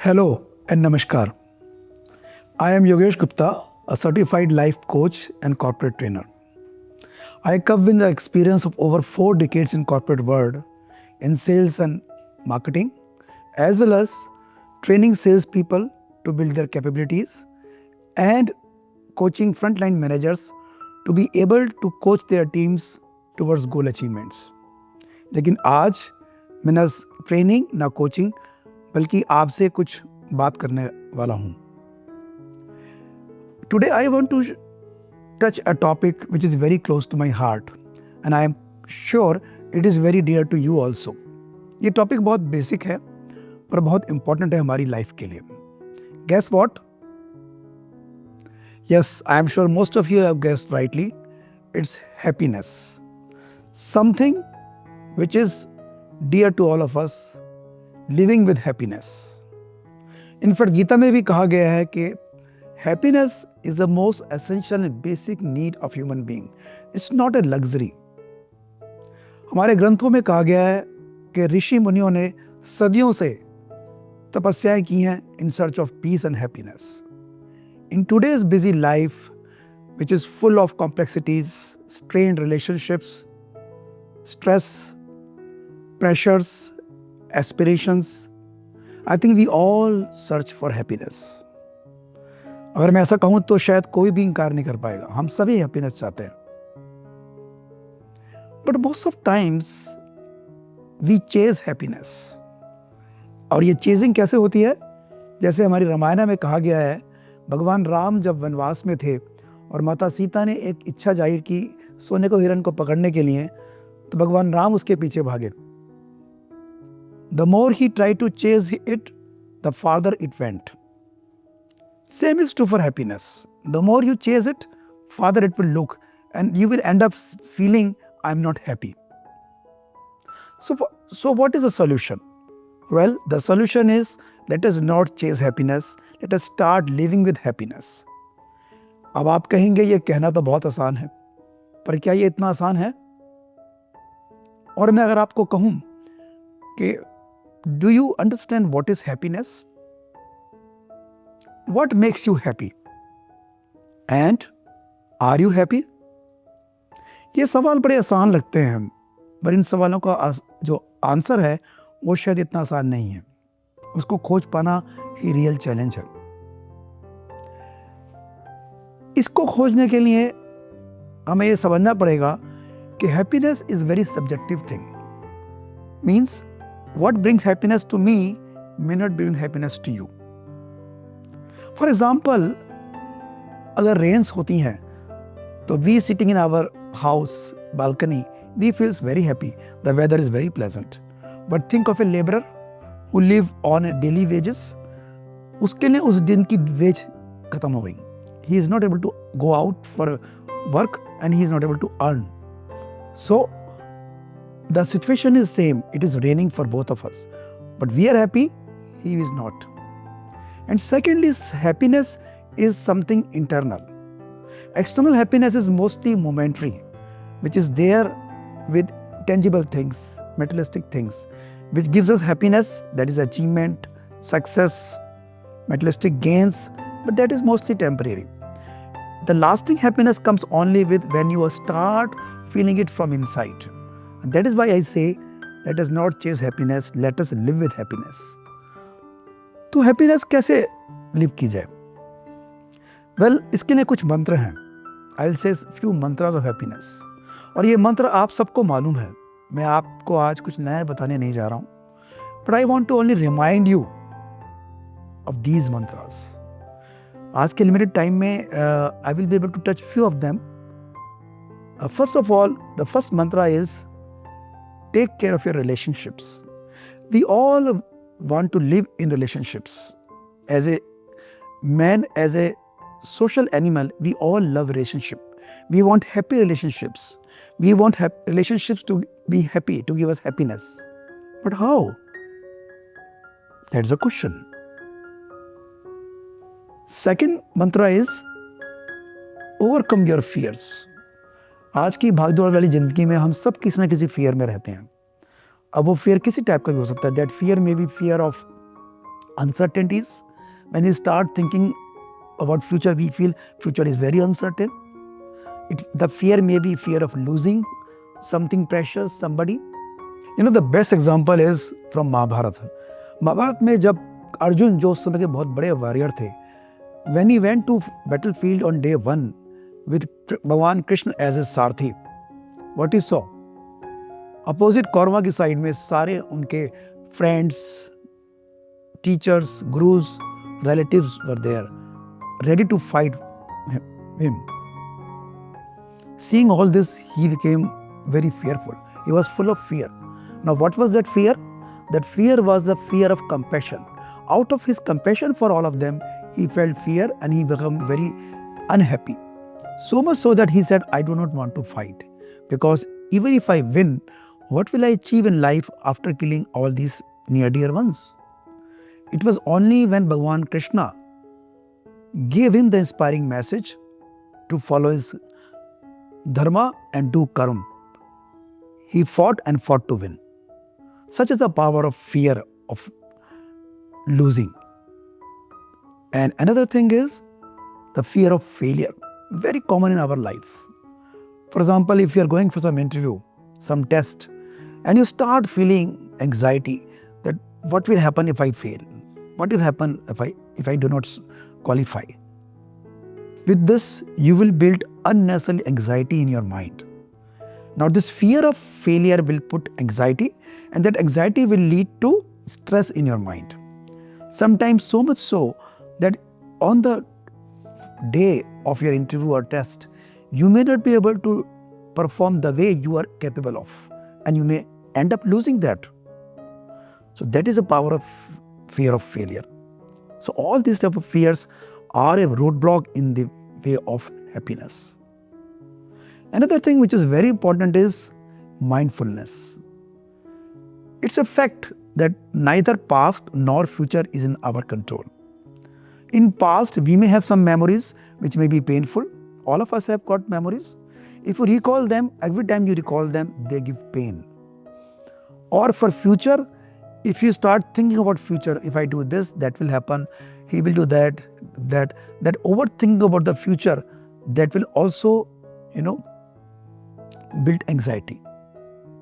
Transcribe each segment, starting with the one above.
Hello and Namaskar. I am Yogesh Gupta, a certified life coach and corporate trainer. I come with the experience of over 4 decades in corporate world in sales and marketing, as well as training salespeople to build their capabilities and coaching frontline managers to be able to coach their teams towards goal achievements. लेकिन आज मैं ना training ना coaching बल्कि आपसे कुछ बात करने वाला हूँ. Today I want to touch a topic which is very close to my heart and I am sure it is very dear to you also. ये टॉपिक बहुत बेसिक है पर बहुत इंपॉर्टेंट है हमारी लाइफ के लिए. Guess what? Yes, I am sure most of you have guessed rightly. It's happiness. Something which is dear to all of us, living with happiness. In fact Gita में भी कहा गया है कि happiness is the most essential and basic need of human being. It's not a luxury. हमारे ग्रंथों में कहा गया है कि ऋषि मुनियों ने सदियों से तपस्याएं की हैं in search of peace and happiness. In today's busy life, which is full of complexities, strained relationships, stress, pressures, aspirations, I think we all search for happiness. अगर मैं ऐसा कहूं तो शायद कोई भी इनकार नहीं कर पाएगा. हम सभी हैप्पीनेस चाहते हैं. But most of times we chase happiness. और ये चेजिंग कैसे होती है? जैसे हमारी रामायण में कहा गया है, भगवान राम जब वनवास में थे और माता सीता ने एक इच्छा जाहिर की सोने को हिरण को पकड़ने के लिए, तो भगवान राम उसके पीछे भागे. The more he tried to chase it, the farther it went. Same is true for happiness. The more you chase it, farther it will look, and you will end up feeling, I'm not happy. So what is the solution? Well, the solution is, let us not chase happiness. Let us start living with happiness. अब आप कहेंगे ये कहना तो बहुत आसान है, पर क्या ये इतना आसान है? और मैं अगर आपको कहूं कि do you understand what is happiness? What makes you happy? And are you happy? ये सवाल बड़े आसान लगते हैं, पर इन सवालों का जो आंसर है वो शायद इतना आसान नहीं है. उसको खोज पाना ही रियल चैलेंज है. इसको खोजने के लिए हमें ये समझना पड़ेगा कि happiness is very subjective thing. Means what brings happiness to me may not bring happiness to you. For example, अगर रेन्स होती हैं तो we sitting in our house balcony, we feels very happy. The weather is very pleasant. But think of a laborer who live on a daily wages. उसके लिए उस दिन की veg खत्म हो गई. He is not able to go out for work and he is not able to earn. So the situation is same. It is raining for both of us. But we are happy, he is not. And secondly, happiness is something internal. External happiness is mostly momentary, which is there with tangible things, materialistic things, which gives us happiness, that is achievement, success, materialistic gains, but that is mostly temporary. The lasting happiness comes only with when you start feeling it from inside. And that is why I say, let us not chase happiness, let us live with happiness. तो happiness कैसे live की जाए? Well, इसके लिए कुछ मंत्र हैं. I'll say few mantras of happiness. और ये मंत्र आप सबको मालूम है. मैं आपको आज कुछ नया बताने नहीं जा रहा हूँ. But I want to only remind you of these mantras. आज के limited time में I will be able to touch few of them. First of all, the first mantra is take care of your relationships. We all want to live in relationships. As a man, as a social animal, we all love relationship. We want happy relationships. We want relationships to be happy, to give us happiness. But how? That's a question. Second mantra is overcome your fears. आज की भागदौड़ वाली जिंदगी में हम सब किसी ना किसी फियर में रहते हैं. अब वो फियर किसी टाइप का भी हो सकता है. That fear may be fear of uncertainties. When we start thinking about future, we feel future is very uncertain. The fear may be fear of losing something precious, somebody. The best example is from Mahabharata. Mahabharat में जब अर्जुन जो उस समय के बहुत बड़े warrior थे, when he went to battlefield on day 1 with भगवान Krishna as his Sarathi, what he saw? Opposite Kaurava की साइड में सारे उनके friends, teachers, gurus, relatives were there, ready to fight him. Seeing all this, he became very fearful. He was full of fear. Now, what was that fear? That fear was the fear of compassion. Out of his compassion for all of them, he felt fear and he became very unhappy. So much so that he said, I do not want to fight. Because even if I win, what will I achieve in life after killing all these near dear ones? It was only when Bhagavan Krishna gave him the inspiring message to follow his dharma and do karma. He fought and fought to win. Such is the power of fear of losing. And another thing is the fear of failure, very common in our lives. For example, if you are going for some interview, some test, and you start feeling anxiety that what will happen if I fail? What will happen if I do not qualify? With this, you will build unnecessary anxiety in your mind. Now, this fear of failure will put anxiety, and that anxiety will lead to stress in your mind. Sometimes so much so that on the day of your interview or test, you may not be able to perform the way you are capable of, and you may end up losing that. So that is the power of fear of failure. So all these type of fears are a roadblock in the way of happiness. Another thing which is very important is mindfulness. It's a fact that neither past nor future is in our control. In past, we may have some memories which may be painful. All of us have got memories. If you recall them, every time you recall them, they give pain. Or for future, if you start thinking about future, if I do this, that will happen, he will do that overthinking about the future, that will also, build anxiety.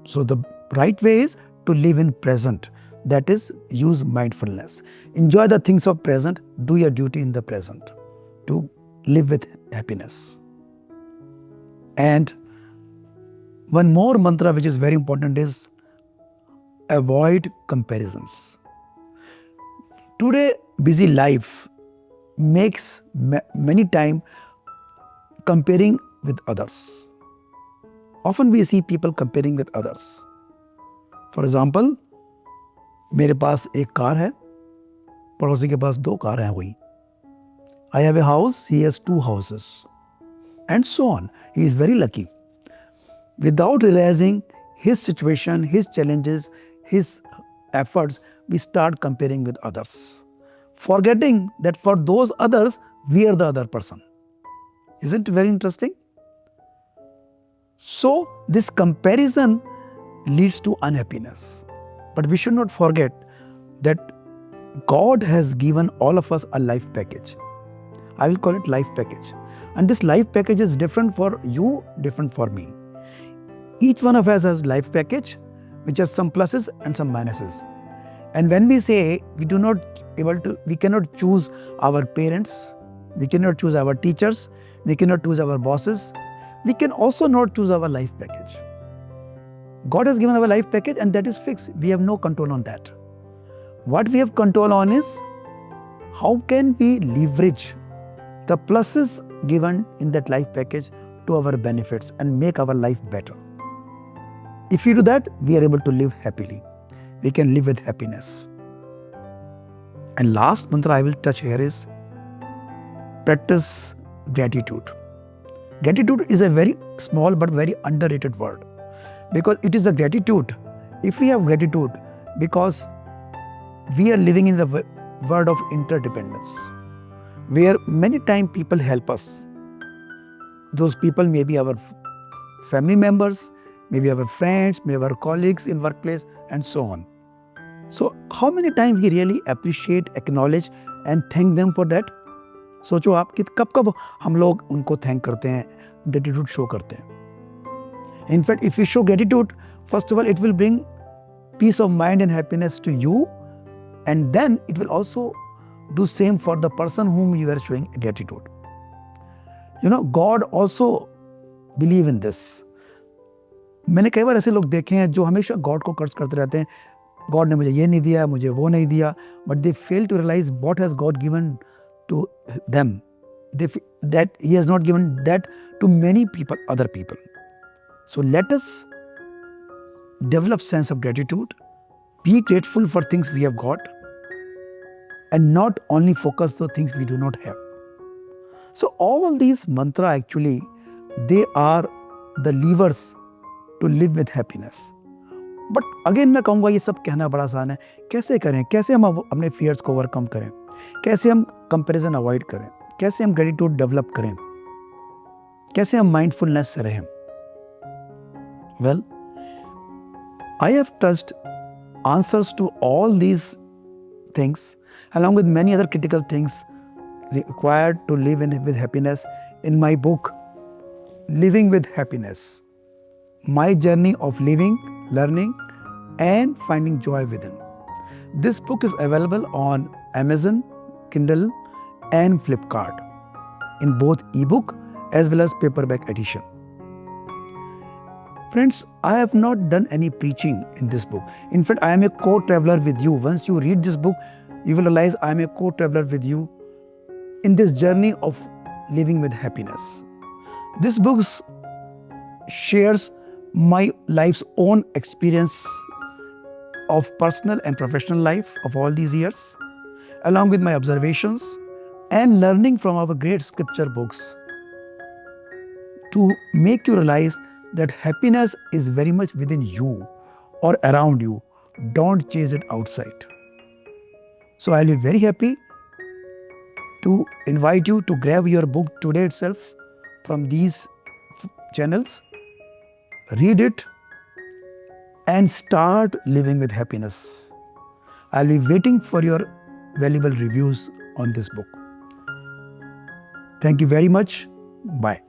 So the right way is to live in present. That is, use mindfulness. Enjoy the things of present. Do your duty in the present to live with happiness. And one more mantra which is very important is avoid comparisons. Today, busy life makes many times comparing with others. Often we see people comparing with others. For example, मेरे पास एक car है, पड़ोसी के पास 2 car हैं हुई. I have a house, he has 2 houses. And so on. He is very lucky. Without realizing his situation, his challenges, his efforts, we start comparing with others. Forgetting that for those others, we are the other person. Isn't it very interesting? So, this comparison leads to unhappiness. But we should not forget that God has given all of us a life package. I will call it life package. And this life package is different for you, different for me. Each one of us has life package which has some pluses and some minuses. And when we say we cannot choose our parents, we cannot choose our teachers, we cannot choose our bosses, we can also not choose our life package. God has given our life package and that is fixed. We have no control on that. What we have control on is how can we leverage the pluses given in that life package to our benefits and make our life better. If we do that, we are able to live happily. We can live with happiness. And last mantra I will touch here is practice gratitude. Gratitude is a very small but very underrated word because it is a gratitude. If we have gratitude, because we are living in the world of interdependence, where many times people help us. Those people may be our family members, maybe our friends, maybe our colleagues in workplace, and so on. So how many times we really appreciate, acknowledge and thank them for that? सोचो आप कि कब कब हम लोग उनको thank करते हैं, ग्रेटिट्यूड शो करते हैं. In fact, if you show gratitude, first of all, it will bring peace of mind and happiness to you, and then it will also do same for the person whom you are showing gratitude. You know, God also believe in this. मैंने कई बार ऐसे लोग देखे हैं जो हमेशा God को कर्ज करते रहते हैं, गॉड ने मुझे ये नहीं दिया, मुझे वो नहीं दिया, but they fail to realise what has God given to them, that he has not given that to many people, other people. So let us develop sense of gratitude, be grateful for things we have got, and not only focus on things we do not have. So all these mantra actually, they are the levers to live with happiness. But again मैं कहूँगा ये सब कहना बड़ा आसान है. कैसे करें, कैसे हम अपने फियर्स को ओवरकम करें, कैसे हम कंपैरिजन अवॉइड करें, कैसे हम ग्रेटिट्यूड डेवलप करें, कैसे हम माइंडफुलनेस से रहें. Well, I have touched answers to all these things along with many other critical things required to live with happiness in my book, Living with Happiness, my journey of living, learning and finding joy within. This book is available on Amazon, Kindle and Flipkart in both ebook as well as paperback edition. Friends, I have not done any preaching in this book. In fact, I am a co-traveler with you. Once you read this book, you will realize I am a co-traveler with you in this journey of living with happiness. This book shares my life's own experience of personal and professional life of all these years, along with my observations and learning from our great scripture books, to make you realize that happiness is very much within you or around you. Don't chase it outside. So I'll be very happy to invite you to grab your book today itself from these channels, read it and start living with happiness. I'll be waiting for your valuable reviews on this book. Thank you very much. Bye.